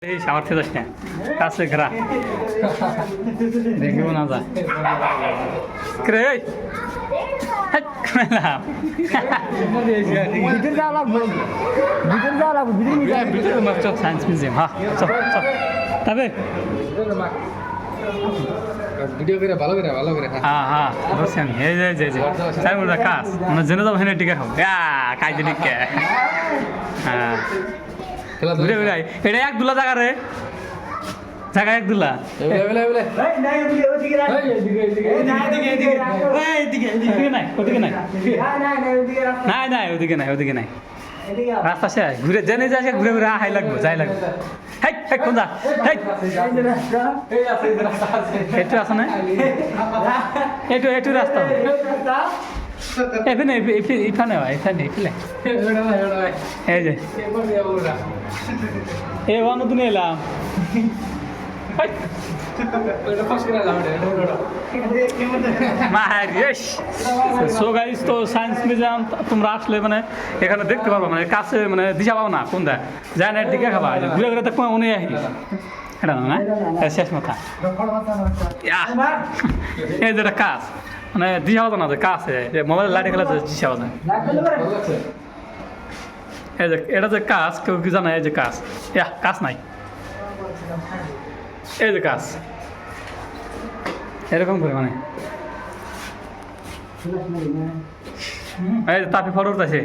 এই সামর্থ্য যাস না কাছে ঘেরা দেখিব না যা রে সায়েন্স মিউজিয়াম হ্যাঁ চল চল তবে ভিডিও করে ভালো করে হ্যাঁ হ্যাঁ বলছি আমি এই যে চাই বলতে কাজ মানে জেনে যাবো হেনে টিকা খাবো কাজে টিকে হ্যাঁ ঘুরে ঘুরে এটা এক দুলা জায়গা রে জায়গা এক দুলা ওদিকে নাই রাস্তা শেষ ঘুরে জেনে যাচ্ছে ঘুরে ঘুরে হাই লাগবো যাই লাগবে কোন যা একটু আছে না একটু রাস্তা এখানে এখানে এই যে নতুন এলাম সো গাইস তো সায়েন্স মিউজিয়াম তোমরা আসলে মানে এখানে দেখতে পারবো মানে কাছে মানে দিশা পাবো না কোন দেয় যায় না দিকে খাবা ঘুরে ঘুরে তো মনে আহি এটা না শেষ মাথা এই যেটা কাজ মানে দিশা পাবো না যে কাছে যে মোবাইল লাইটে খেলা দিশা পাবো না এই যে এটা যে কাজ কেউ কি জানে এই যে কাজ কাজ নাই এই যে কাজ এরকম করে মানে এই তাপি ফটো উঠতেছে